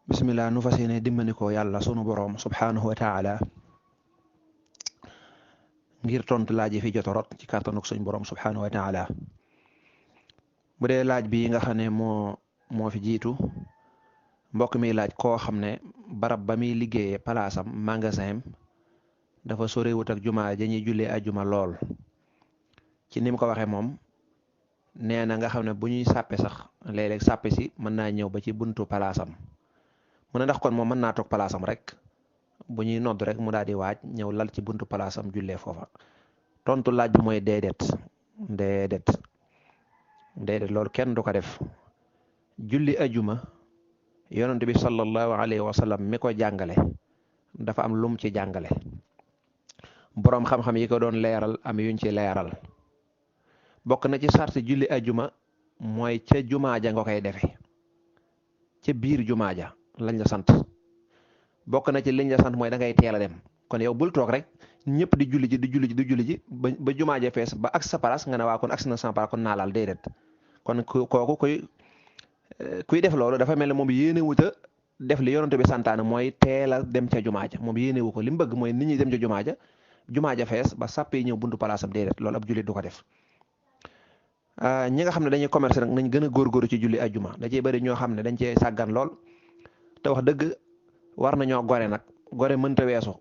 bismillah nu fas yéene dimbali ko yàlla sunu boroom subhaanahu wa taala ngir tontu laaj yi fi jot a rot ci kàttanug suñ boroom subhaanahu wa taala bu dee laaj bi nga xam ne moo fi jiitu mbokk mi laaj koo xam ne barab ba muy liggéeyee palaasam magasin dafa sorewut ak jumaa ja ñuy jullee ajjuma lool ci ni mu ko waxee moom nee na nga xam ne bu ñuy sàppe sax léeg-léeg sàppe si mën naa ñëw ba ci buntu palaasam mu ne ndax kon moom mën naa toog palaasam rek bu ñuy nodd rek mu daal di waaj ñëw lal ci buntu palaasam jullee foofa tontu laaj bi mooy déedéet loolu kenn du ko def. julli ajuma yonent bi sallallahu alayhi wa sallam mi ko jàngale dafa am lum ci jàngale boroom xam-xam yi ko doon leeral am yuñ ci leeral bokk na ci sarti julli ajuma mooy ca jumaa ja nga koy defe ca biir jumaa ja lañ la sant bokk na ci liñ la sant mooy da ngay teel a dem kon yow bul toog rek ñëpp di julli ji ba jumaa ja fees ba ak sa place nga ne waa kon ak na sa place kon naa laal déedéet kon kooku kuy def loolu dafa mel ne moom yéene wuta def li yonent bi santaane mooy teel a dem ca jumaa ja moom yéene wu ko li mu bëgg mooy nit ñi dem ca jumaa ja fees ba sàppee ñëw buntu palaasam déedéet loolu ab jullit du ko def. ñi nga xam ne dañuy commerce nag nañ gën a góorgóorlu ci julli ajjuma da cee bëri ñoo xam ne dañ cee sàggan lool te wax dëgg war nañoo gore nag gore mënta weesu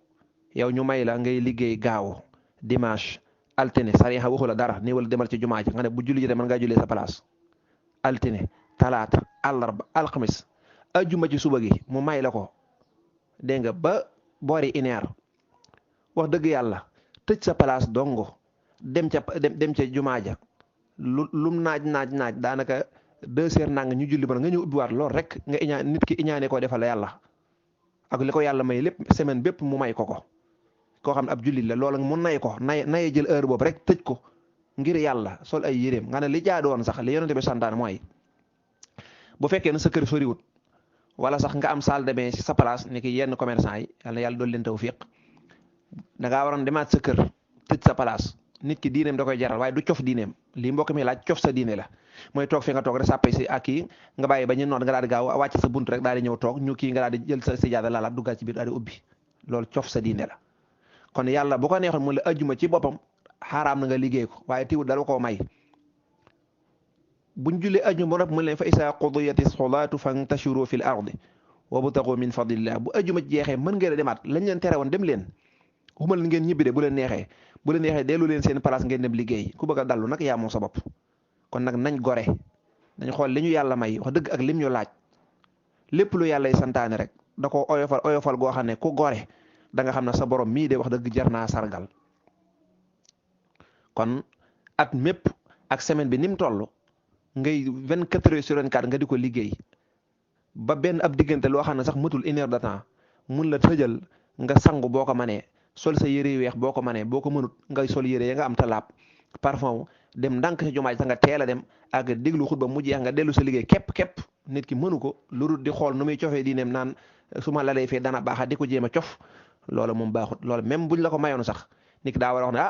yow ñu may la ngay liggéey gaawu dimanche altine sariya waxu la dara nii wala demal ci jumaa ji nga ne bu julli ji mën ngaa jullee sa place altine talaata àllarba alxamis ajjuma ci suba gi mu may la ko dégg nga ba boori ineer wax dëgg yàlla tëj sa place dongo dem ca jumaa ja lum naaj daanaka 2 heures nang ñu julli ba nga ñëw ubbiwaat lool rek nga iñaan nit ki iñaane koo defal la yàlla ak li ko yàlla may lépp semaine bépp mu may ko koo xam ne ab jullit la loola mu nay ko naye jël heure boobu rek tëj ko ngir yàlla sol ay yéreem nga ne li jaadu woon sax li yonente bi santaan mooy bu fekkee ne sa kër soriwut wala sax nga am salle de bain ci sa place ni ki yenn commerçant yi yàlla dool leen tawfiq da ngaa waroon demaat sa kër tëj sa place nit ki diineem da koy jaral waaye du cof diineem lii mbokk mi laaj cof sa diine la mooy toog fi nga toog rek sàppay si ak kii nga bàyyi ba ñu noot nga daal di gaaw wàcc sa bunt rek daal di ñëw toog ñu kii nga daal di jël sa sijaada laalaat duggaat ci biir daal di ubbi loolu cof sa diine la kon yàlla bu ko neexoon mu la ajjuma ci boppam xaaraam na nga liggéey ko waaye tiwul dala koo may buñ jullee ajjuma ba mu leen fa isaa qudiyati salaatu fantashiru fil ardi wabtagu min fadlillah bu ajjuma jeexee mën ngeen a demaat lañ leen tere woon dem leen xumal ngeen ñibbi de bu leen neexee dellu leen seen place ngeen dem liggéey ku bëgg a dallu nag yaa moom sa bopp kon nag nañ gore nañ xool li ñu yàlla may wax dëgg ak lim ñu laaj lépp lu yàlla santaane rek da ko oyofal goo xam ne ku gore da nga xam ne sa borom mii de wax dëgg jar naa sargal kon at mépp ak semaine bi ni mu toll ngay 24 heures sur 24 nga di ko liggéey ba benn ab diggante loo xam ne sax matul 1 heure de temps mun la tëjal nga sangu boo ko manee sol sa yére yu weex boo ko manee boo ko mënut ngay sol yére ya nga am talaab parfum dem ndànk sa jumaa ji nga teel a dem ak déglu xutba mu jeex nga dellu sa liggéey képp nit ki mënu ko lu dul di xool nu muy cofee diineem naan su ma lalee fee dana baaxa di ko jéem a cof loola moom baaxut loola même buñ la ko mayoon sax nit ki daa war a wax ne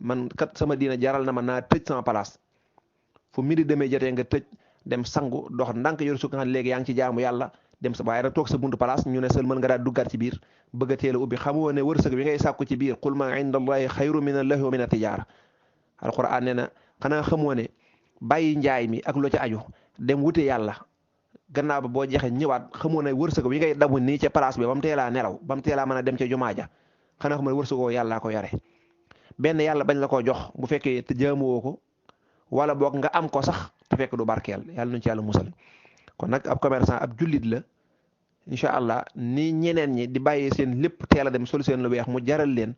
man kat sama diina jaral na ma naa tëj sama place fu midi demee jotee nga tëj dem sangu dox ndànk yor su nga xam léegi yaa ngi ci jaamu yàlla dem sa waaye rek toog sa buntu place ñu ne sël mën nga daal duggaat ci biir bëgg a teel a ubbi xamoo ne wërsëg bi ngay sàkku ci biir qul ma inda allahi xayru min allahi wa min atijaara alquran nee na xanaa xamoo ne bàyyi njaay mi ak lu ci aju dem wute yàlla gannaaw ba boo jeexee ñëwaat xamoo ne wërsëg bi ngay dabu nii ca place bi ba mu teelaa nelaw ba mu teelaa mën a dem ca jumaa ja xanaa xamoo ne wërsëgoo yàllaa ko yore benn yàlla bañ la ko jox bu fekkee te jaamuwoo ko wala boog nga am ko sax te fekk du barkeel yàlla nuñ ci yàlla musal kon nag ab commerçant ab jullit la incha allah ni ñeneen ñi di bàyyi seen lépp teel a dem sol seen lu weex mu jaral leen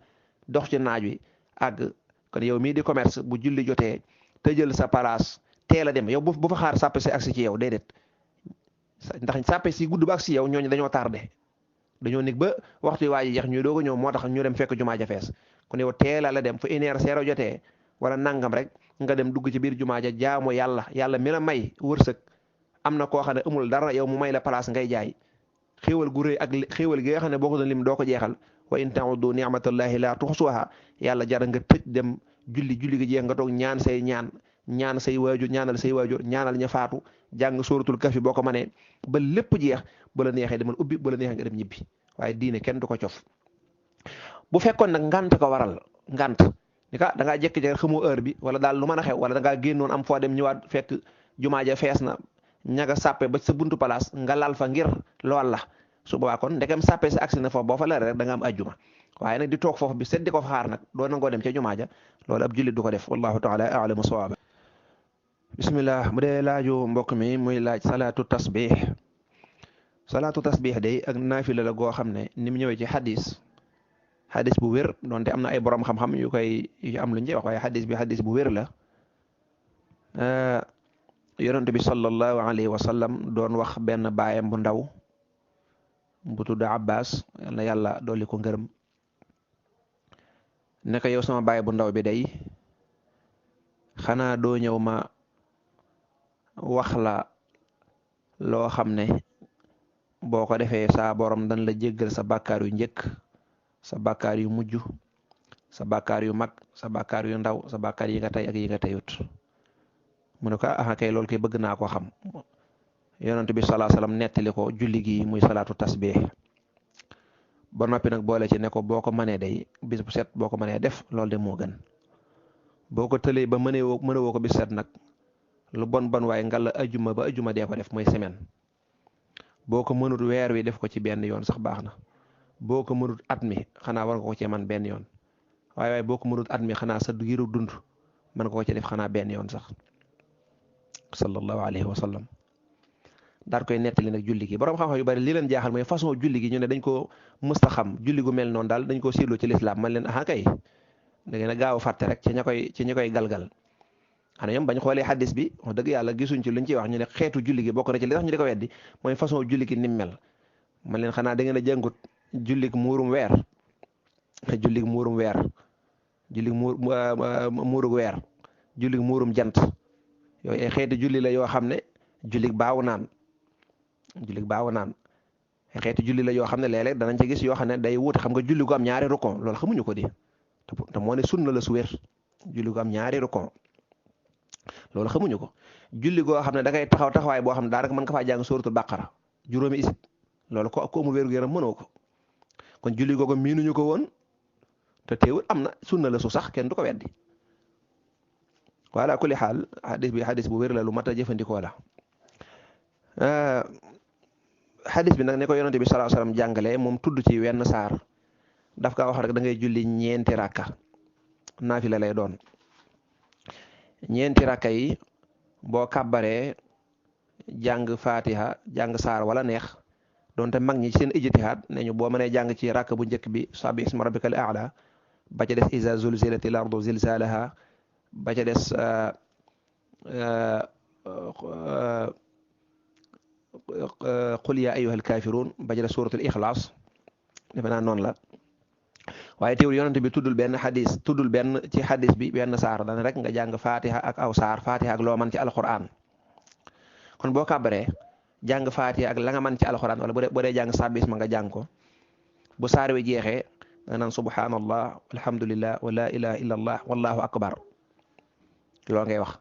dox ci naaj wi àgg kon yow mii di commerce bu julli jotee tëjal sa place teel a dem yow bu fa xaar sàppe si agsi ci yow déedéet ndax sàppe si gudd ba agsi yow ñooñu dañoo tardé dañoo nekk ba waxtu waa ji jeex ñu doog a ñëw moo tax ñu dem fekk jumaa ja fees kon yow teel a la dem fu 1h0 jotee wala nangam rek nga dem dugg ci biir jumaa ja jaamu yàlla mi la may wërsëg am na koo xam ne amul dara yow mu may la place ngay jaay xéewal gu rëy ak xéewal gi nga xam ne boo ko doon lim doo ko jeexal wa in ta'uddu ni'matallahi la tuhsuha yàlla jar nga tëj dem julli gi jeex nga toog ñaan say waajur ñaanal say waajur ñaanal ña faatu jàng sóoratul kahfi boo ko manee ba lépp jeex bu la neexee demal ubbi bu la neexee nga dem ñibbi waaye diine kenn du ko cof. bu fekkoon nag ngant ko waral ngant ni ka da ngaa jékki-jékki xamoo heure bi wala daal lu mën a xew wala da ngaa génnoon am foo dem ñëwaat fekk jumaa ja fees na ñaga sàppe ba sa buntu place nga lal fa ngir lool la su boobaa kon ndegam sàppe sa agsi na foofu boo fa lare rek da nga am ajjuma waaye nag di toog foofu bi set di ko fa xaar nag doo nangoo dem ca jumaa ja loolu ab jullit du ko def wallahu taala a'lamu sawaaba. bismillah mu dee laaju mbokk mi muy laaj salaatu tasbih day ak naafila la goo xam ne ni mu ñëwee ci xadis bu wér donte am na ay borom xam-xam yu am lu ñu wax waaye xadis bu wér la. yonent bi sallallahu alayhi wa sallam doon wax benn baayam bu ndaw bu tudd Abbas yal na yàlla dolli ko ngërëm ne ko yow sama baay bu ndaw bi day xanaa doo ñëw ma wax la loo xam ne boo ko defee saa borom dan la jéggal sa bàkkaar yu njëkk sa bàkkaar yu mujj sa bàkkaar yu mag sa bàkkaar yu ndaw sa bàkkaar yi nga tey ak yi nga teyut mu ne ko ah kay loolu kay bëgg naa ko xam yonent bi salaa salaam nettali ko julli gi muy salaatu tasbih ba noppi nag boole ci ne ko boo ko mënee day bis bu set boo ko mënee def loolu de moo gën boo ko tëlee ba mënewoo ko bis set nag lu bon waaye nga la ajuma ba ajuma dee ko def mooy semaine boo ko mënut weer wi def ko ci benn yoon sax baax na boo ko mënut at mi xanaa war nga ko cee man benn yoon waaye boo ko mënut at mi xanaa sa giiru dund mën nga ko ci def xanaa benn yoon sax sallallahu alayhi wa sallam daal koy nettali nag julli gi borom xam-xam yu bari li leen jaaxal mooy façon julli gi ñu ne dañ ko mësta xam julli gu mel noonu daal dañ ko siirloo ci lislaam man leen aha kay da ngeen a gaaw a fàtte rek ci ña koy galgal xanaa ñoom bañ xoolee xaddis bi wax dëgg yàlla gisuñ ci luñ ciy wax ñu ne xeetu julli gi bokk na ci li tax ñu di ko weddi mooy façon julli gi nim mel man leen xanaa da ngeen a jàngut jullig muurum weer jullig muurum weer jullig muurug weer jullig muurum jant yooyu ay xeeti julli la yoo xam ne jullig baawu naan ay xeeti julli la yoo xam ne léeg-léeg danañ ci gis yoo xam ne day wuute xam nga julli gu am ñaari rukon loolu xamuñu ko di te moo ne sunna la su wér julli gu am ñaari rukon loolu xamuñu ko julli goo xam ne da ngay taxaw taxawaay boo xam ne daanaka mën nga faa jàng sóoratul baqara juróomi isib loolu ko amul wér gu yaram mënoo ko kon julli googu miinuñu ko woon te teewul am na sunna la su sax kenn du ko weddi wala kulli xaal xadis bu wér la lu mat a jëfandikoo la xadis bi nag ne ko yonente bi sallallahu alayhi wasallam jàngale moom tudd ci wenn saar daf kaa wax rek da ngay julli ñeenti rakka naafila lay doon ñeenti rakka yi boo kàbbaree jàng fatiha jàng saar wala neex donte mag ñi seen ijtihaad ne ñu boo mënee jàng ci rakka bu njëkk bi sabbi isma rabbikal a'la ba ca des iza zulzilatil ardu zilzalaha ba ca des qul ya ayyuhal kafirun ba ca des suratul ikhlas defe naa noonu la waaye teewul yonent bi tuddul benn ci xadis bi benn saar dana rek nga jàng fatiha ak aw saar fatiha ak loo man ci alquran kon boo kàbbaree jàng fatiha ak la nga man ci alquran wala boo dee jàng sabbis ma nga jàng ko bu saar wi jeexee nga naan subhanallah alhamdulillah wa la ilaha illa allah wallahu akbar loolu ngay wax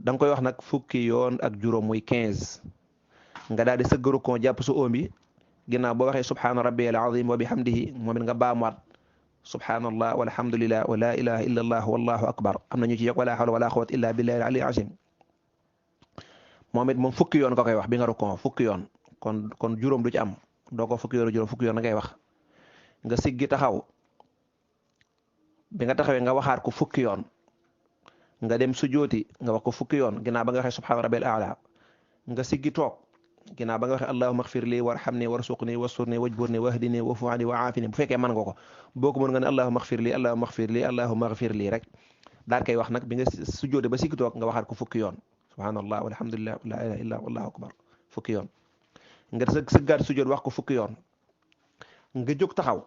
da nga koy wax nag fukki yoon ak juróom muy 15 nga daal di sëggaru ko jàpp su oom bi ginnaaw boo waxee subhana rabbiyal azim wa bihamdihi moom it nga baamuwaat subhanallah walhamdulillah wa la ilaha illa allah wallahu akbar am na ñu ci yokk wala hawla wala quwwata illa billahi al aliyyil azim moom it moom fukki yoon nga koy wax bi nga rukkoo fukki yoon kon juróom du ci am doo ko fukki yoon ngay wax nga siggi taxaw bi nga taxawee nga waxaat ko fukki yoon nga dem sujooti nga wax ko fukki yoon ginnaaw ba nga waxee subhana rabbil a'la nga siggi toog ginnaaw ba nga waxee allahumma ighfir li warhamni warzuqni wasturni wajburni wahdini wa'fu anni wa'afini bu fekkee mën nga ko boo ko mën nga ne allahumma ighfir li allahumma ighfir li allahumma ighfir li rek daal koy wax nag bi nga sujooti ba siggi toog nga waxaat ko fukki yoon subhanallah walhamdulillah la ilaha illa wallahu akbar fukki yoon nga sëggaat sujoot wax ko fukki yoon nga jóg taxaw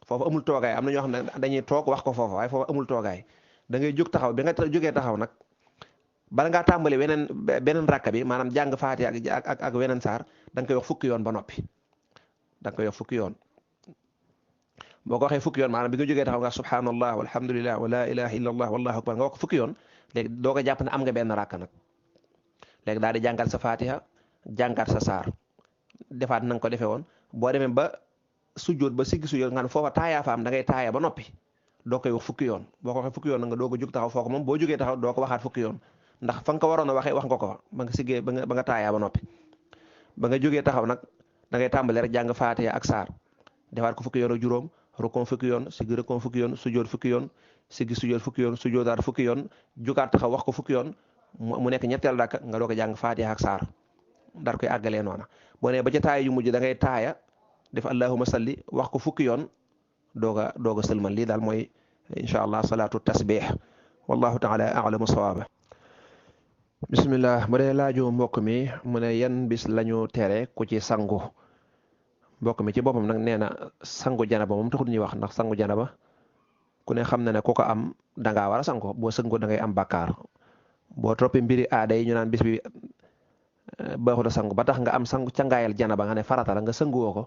foofu amul toogaay am na ñoo xam ne dañuy toog wax ko foofu waaye foofu amul toogaay da ngay jóg taxaw bi nga jógee taxaw nag bala ngaa tàmbali beneen rakka bi maanaam jàng faati ak weneen saar da nga koy wax fukki yoon ba noppi da nga koy wax fukki yoon boo ko waxee fukki yoon maanaam bi nga jógee taxaw nga subhanallah walhamdulillah wa la ilaha illa allah wallahu akbar nga wax ko fukki yoon léegi doo ko jàpp ne am nga benn rakka nag léegi daal di jàngal sa fatiha jàngaat sa saar defaat na nga ko defee woon boo demee ba sujjóot ba siggi sujjóot nga ne foofa taayaa fa am da ngay taaya ba noppi doo koy wax fukki yoon boo ko waxee fukki yoon nga doo ko jóg taxaw foo ko moom boo jógee taxaw doo ko waxaat fukki yoon ndax fa nga ko waroon a waxee wax nga ko ba nga siggee ba nga taayaa ba noppi ba nga jógee taxaw nag da ngay tàmbale rek jàng faatiha ak saar defaat ko fukki yoon ak juróom rukon fukki yoon siggi rukon fukki yoon sujjóot fukki yoon siggi sujjóot fukki yoon sujjóotaat fukki yoon jugaat taxaw wax ko fukki yoon mu nekk ñetteel rakk nga doo ko jàng faatiha ak saar dar koy àggalee noona boo nee ba ca taaya yu mujj da ngay taaya def allahumma salli wax ko fukki yoon doog a sëlmal lii daal mooy incha allah salaatu tasbih wallahu taala a'lamu sawaaba bismillah mu dee laaju mbokk mi mu ne yan bis lañu tere ku ci sangu mbokk mi ci boppam nag nee na sangu janaba moom taxul ñuy wax ndax sangu janaba ku ne xam na ne ku ko am dangaa war a sangu boo sëngoo da ngay am bakkaar boo toppee mbiri aada yi ñu naan bis bi baaxul a sangu ba tax nga am sangu cangaayal janaba nga ne farata la nga sënguwoo ko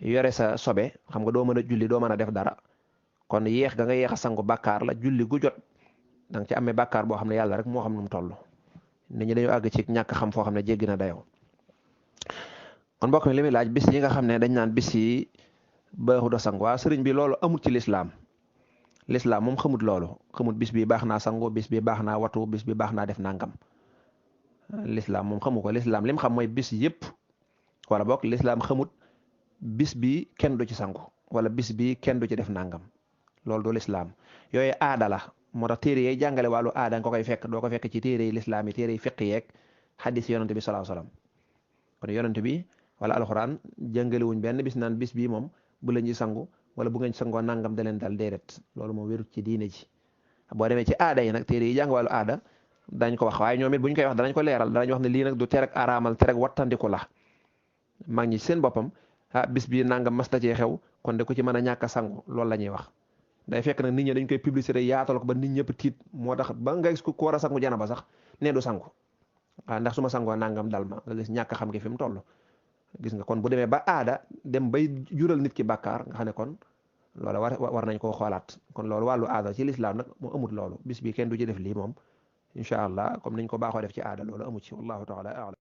yore sa sobe xam nga doo mën a julli doo mën a def dara kon yéex ga nga yéex a sangu bàkkaar la julli gu jot da nga ci amee bàkkaar boo xam ne yàlla rek moo xam nu mu toll nit ñi dañoo àgg ci ñàkk xam foo xam ne jéggi na dayoo kon mbokk mi li muy laaj bis yi nga xam ne dañ naan bis yi baaxul a sangu waa sëriñ bi loolu amul ci lislaam moom xamut loolu xamut bis bi baax naa sangu bis bi baax naa watu bis bi baax naa def nangam lislaam moom xamu ko lislaam lim xam mooy bis yëpp wala boog lislaam xamut bis bi kenn du ci sangu wala bis bi kenn du ci def nangam loolu du lislaam yooyu aada la moo tax téere yi jàngale wàllu aada nga koy fekk doo ko fekk ci téere yi lislaam yi téere yi fiq yeeg xadis yonante bi sallallahu alayhi wasallam kon yonante bi wala alxuraan jàngale wuñ benn bis naan bis bii moom bu la ñuy sangu wala bu ngeen sangoo nangam da leen dal déedéet loolu moom wérut ci diine ji boo demee ci aada yi nag téere yi jàng wàllu aada dañ ko wax waaye ñoom it bu ñu koy wax danañ ko leeral danañ wax ne lii nag du terek araamal terek wattandiku la mag ñi seen boppam bis bii nangam mas na cee xew kon de ku ci mën a ñàkk a sangu loolu la ñuy wax day fekk nag nit ñi dañ koy publicité yaatal ko ba nit ñëpp tiit moo tax ba nga gis ku war a sangu janaba sax ne du sangu ndax su ma sangoo nangam dal ma nga gis ñàkk xam gi fi mu toll gis nga kon bu demee ba aada dem bay jural nit ki bàkkaar nga xam ne kon loola war nañ koo xoolaat kon loolu wàllu aada ci lislaam nag moo amut loolu bis bi kenn du ci def lii moom incha allah comme niñ ko baaxoo def ci aada loolu amu ci wallahu taala a'lam